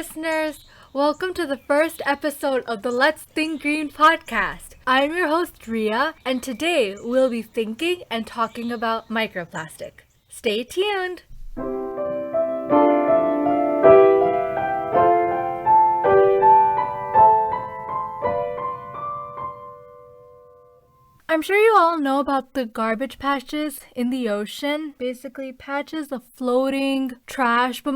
listeners. Welcome to the first episode of the Let's Think Green podcast. I'm your host, Ria, and today we'll be thinking and talking about microplastic. Stay tuned. I'm sure you all know about the garbage patches in the ocean. Basically, patches of floating trash, but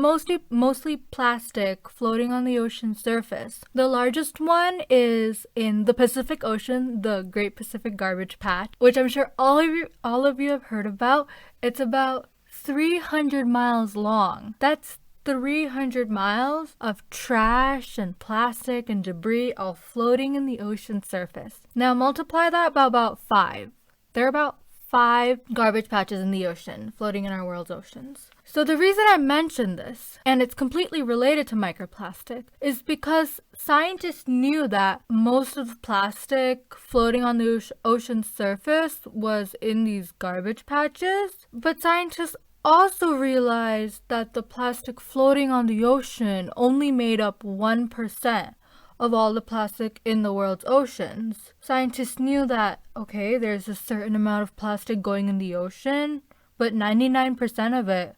mostly plastic floating on the ocean surface. The largest one is in the Pacific Ocean, the Great Pacific Garbage Patch, which I'm sure all of you have heard about. It's about 300 miles long. That's 300 miles of trash and plastic and debris all floating in the ocean surface. Now multiply that by about 5. There are about 5 garbage patches in the ocean floating in our world's oceans. So the reason I mention this, and it's completely related to microplastic, is because scientists knew that most of the plastic floating on the ocean surface was in these garbage patches, but scientists also realized that the plastic floating on the ocean only made up 1% of all the plastic in the world's oceans. Scientists knew that, okay, there's a certain amount of plastic going in the ocean, but 99% of it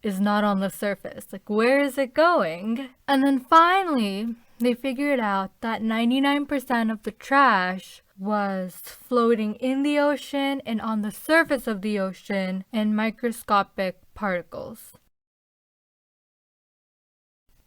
is not on the surface. Like, where is it going? And then finally, they figured out that 99% of the trash was floating in the ocean and on the surface of the ocean in microscopic particles.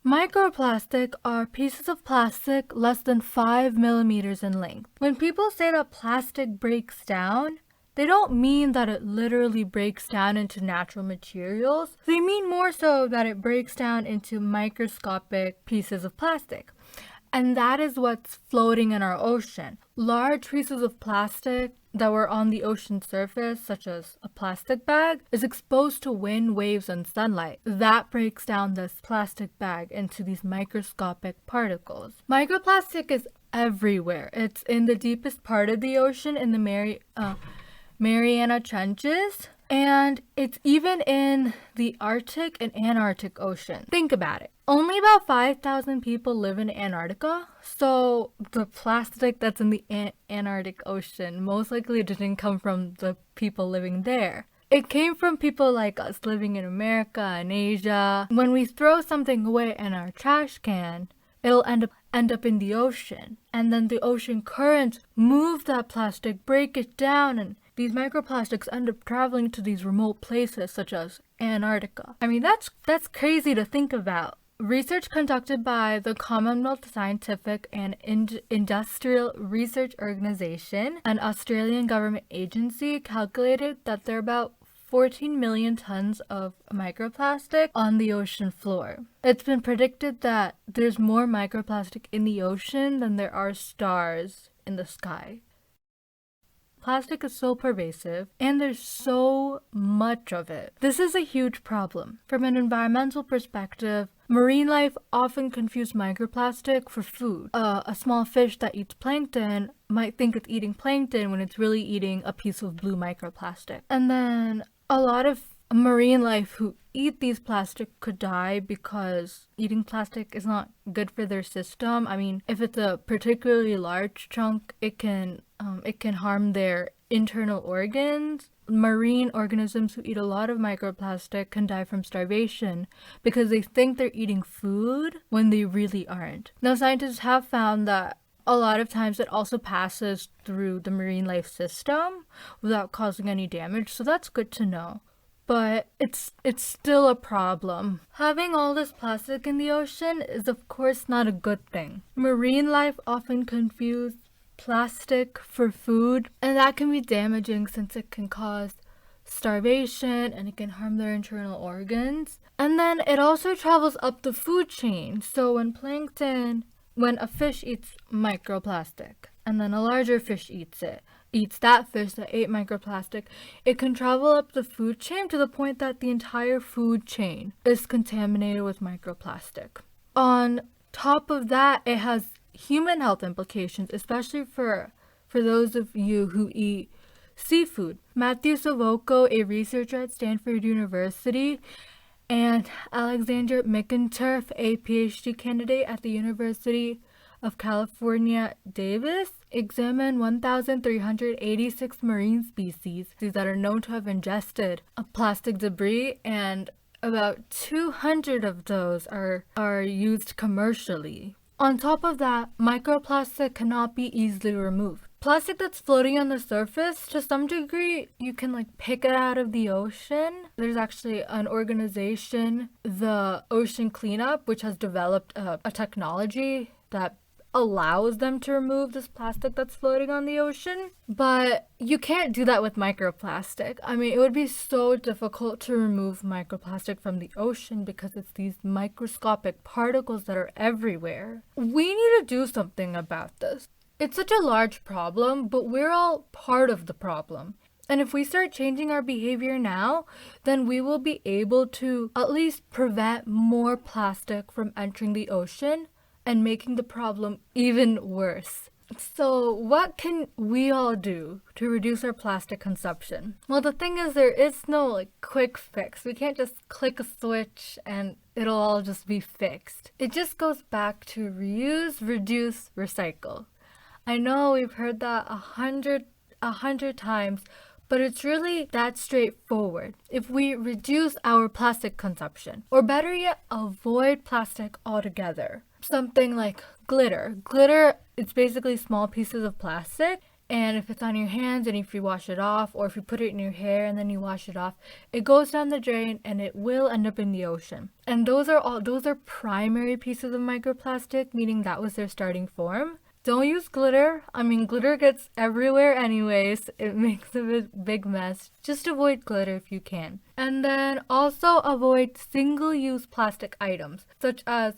Microplastic are pieces of plastic less than 5 millimeters in length. When people say that plastic breaks down, they don't mean that it literally breaks down into natural materials. They mean more so that it breaks down into microscopic pieces of plastic. And that is what's floating in our ocean. Large pieces of plastic that were on the ocean surface, such as a plastic bag, is exposed to wind, waves, and sunlight. That breaks down this plastic bag into these microscopic particles. Microplastic is everywhere. It's in the deepest part of the ocean in the Mariana Trenches. And it's even in the Arctic and Antarctic Ocean. Think about it. Only about 5,000 people live in Antarctica, so the plastic that's in the Antarctic Ocean most likely didn't come from the people living there. It came from people like us living in America and Asia. When we throw something away in our trash can, it'll end up in the ocean. And then the ocean currents move that plastic, break it down, and these microplastics end up traveling to these remote places such as Antarctica. I mean, that's crazy to think about. Research conducted by the Commonwealth Scientific and Industrial Research Organization, an Australian government agency, calculated that there are about 14 million tons of microplastic on the ocean floor. It's been predicted that there's more microplastic in the ocean than there are stars in the sky. Plastic is so pervasive, and there's so much of it. This is a huge problem. From an environmental perspective, marine life often confuses microplastic for food. A small fish that eats plankton might think it's eating plankton when it's really eating a piece of blue microplastic. And then a lot of marine life who eat these plastic could die because eating plastic is not good for their system. I mean, if it's a particularly large chunk, it can harm their internal organs. Marine organisms who eat a lot of microplastic can die from starvation because they think they're eating food when they really aren't. Now, scientists have found that a lot of times it also passes through the marine life system without causing any damage, so that's good to know. But it's still a problem. Having all this plastic in the ocean is of course not a good thing. Marine life often confuse plastic for food, and that can be damaging since it can cause starvation and it can harm their internal organs. And then it also travels up the food chain. So when a fish eats microplastic and then a larger fish eats that fish that ate microplastic, it can travel up the food chain to the point that the entire food chain is contaminated with microplastic. On top of that, it has human health implications, especially for those of you who eat seafood. Matthew Savoco, a researcher at Stanford University, And Alexandra McInturf, a PhD candidate at the University of California, Davis, examined 1,386 marine species that are known to have ingested a plastic debris, and about 200 of those are used commercially. On top of that, microplastic cannot be easily removed. Plastic that's floating on the surface, to some degree, you can like pick it out of the ocean. There's actually an organization, the Ocean Cleanup, which has developed a technology that allows them to remove this plastic that's floating on the ocean. But you can't do that with microplastic. I mean, it would be so difficult to remove microplastic from the ocean because it's these microscopic particles that are everywhere. We need to do something about this. It's such a large problem, but we're all part of the problem. And if we start changing our behavior now, then we will be able to at least prevent more plastic from entering the ocean and making the problem even worse. So what can we all do to reduce our plastic consumption? Well, the thing is, there is no quick fix. We can't just click a switch and it'll all just be fixed. It just goes back to reuse, reduce, recycle. I know we've heard that a hundred times, but it's really that straightforward. If we reduce our plastic consumption, or better yet, avoid plastic altogether. Something like glitter. Glitter, it's basically small pieces of plastic, and if it's on your hands and if you wash it off, or if you put it in your hair and then you wash it off, it goes down the drain and it will end up in the ocean. And those are primary pieces of microplastic, meaning that was their starting form. Don't use glitter. I mean, glitter gets everywhere anyways. It makes a big mess. Just avoid glitter if you can. And then also avoid single-use plastic items, such as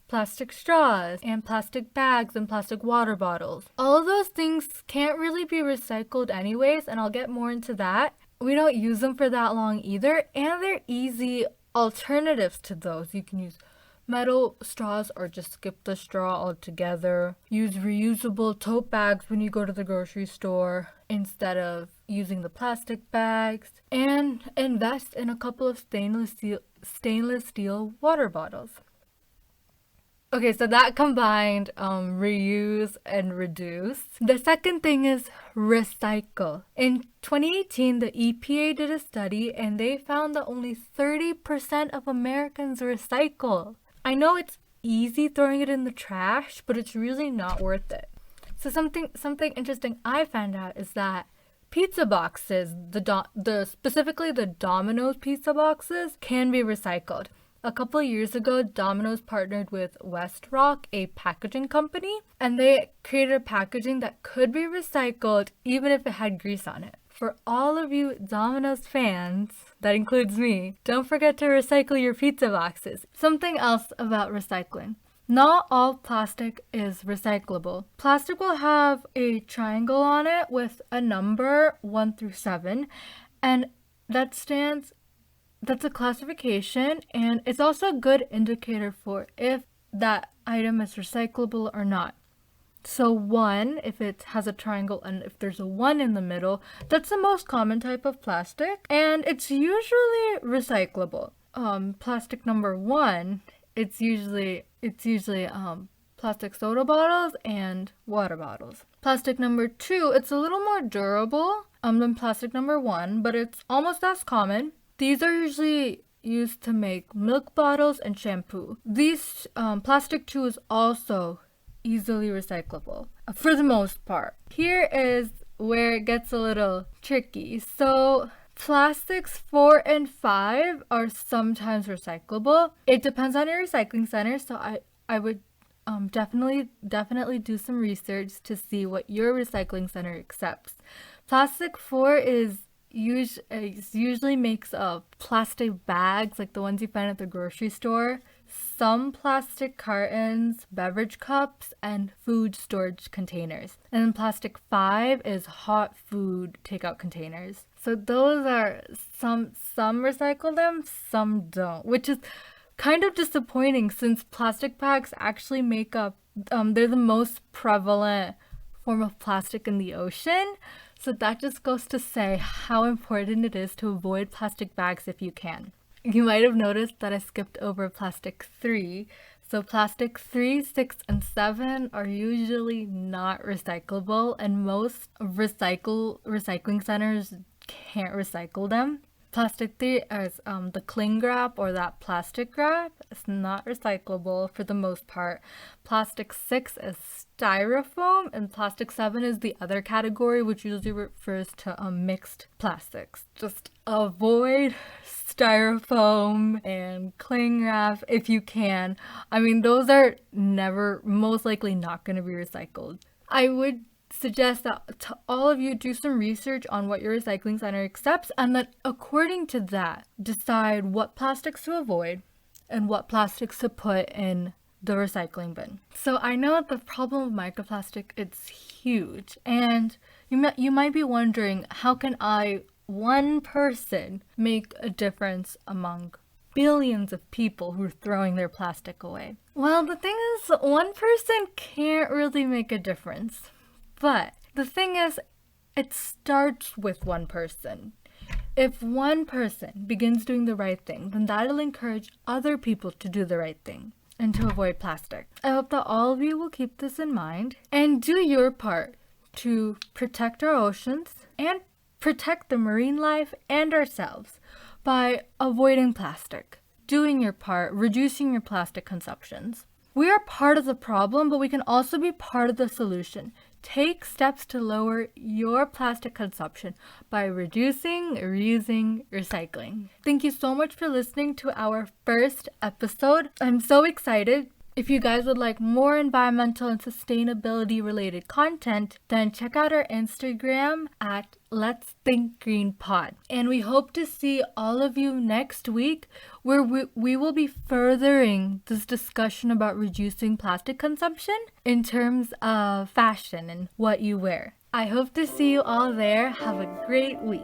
plastic straws and plastic bags and plastic water bottles. All of those things can't really be recycled anyways, and I'll get more into that. We don't use them for that long either, and they're easy alternatives to those. You can use metal straws or just skip the straw altogether. Use reusable tote bags when you go to the grocery store instead of using the plastic bags, and invest in a couple of stainless steel water bottles. Okay, so that combined reuse and reduce. The second thing is recycle. In 2018, the EPA did a study and they found that only 30% of Americans recycle. I know it's easy throwing it in the trash, but it's really not worth it. So something interesting I found out is that pizza boxes, specifically the Domino's pizza boxes, can be recycled. A couple of years ago, Domino's partnered with WestRock, a packaging company, and they created a packaging that could be recycled even if it had grease on it. For all of you Domino's fans, that includes me, don't forget to recycle your pizza boxes. Something else about recycling. Not all plastic is recyclable. Plastic will have a triangle on it with a number 1 through 7, and that's a classification, and it's also a good indicator for if that item is recyclable or not. So 1, if it has a triangle and if there's a 1 in the middle, that's the most common type of plastic, and it's usually recyclable. Plastic number 1, it's usually plastic soda bottles and water bottles. Plastic number 2, it's a little more durable than plastic number 1, but it's almost as common. These are usually used to make milk bottles and shampoo. These plastic 2 is also easily recyclable for the most part. Here is where it gets a little tricky. So plastics 4 and 5 are sometimes recyclable. It depends on your recycling center, so I would definitely do some research to see what your recycling center accepts. Plastic 4 usually makes of plastic bags like the ones you find at the grocery store, some plastic cartons, beverage cups, and food storage containers. And then plastic 5 is hot food takeout containers. So those are some recycle them, some don't, which is kind of disappointing since plastic bags actually make up, they're the most prevalent form of plastic in the ocean. So that just goes to say how important it is to avoid plastic bags if you can. You might have noticed that I skipped over plastic 3. So plastic 3, 6, and 7 are usually not recyclable, and most recycling centers can't recycle them. Plastic 3 is the cling wrap or that plastic wrap. It's not recyclable for the most part. Plastic 6 is styrofoam, and plastic 7 is the other category, which usually refers to mixed plastics. Just avoid styrofoam and cling wrap if you can. I mean, those are most likely not going to be recycled. I would suggest that to all of you do some research on what your recycling center accepts, and then according to that decide what plastics to avoid and what plastics to put in the recycling bin. So I know the problem of microplastic, it's huge, and you might be wondering, how can one person make a difference among billions of people who are throwing their plastic away? Well, the thing is, one person can't really make a difference. But the thing is, it starts with one person. If one person begins doing the right thing, then that'll encourage other people to do the right thing and to avoid plastic. I hope that all of you will keep this in mind and do your part to protect our oceans and protect the marine life and ourselves by avoiding plastic, doing your part, reducing your plastic consumptions. We are part of the problem, but we can also be part of the solution. Take steps to lower your plastic consumption by reducing, reusing, recycling. Thank you so much for listening to our first episode. I'm so excited. If you guys would like more environmental and sustainability related content, then check out our Instagram at Let's Think Green Pod. And we hope to see all of you next week, where we will be furthering this discussion about reducing plastic consumption in terms of fashion and what you wear. I hope to see you all there. Have a great week.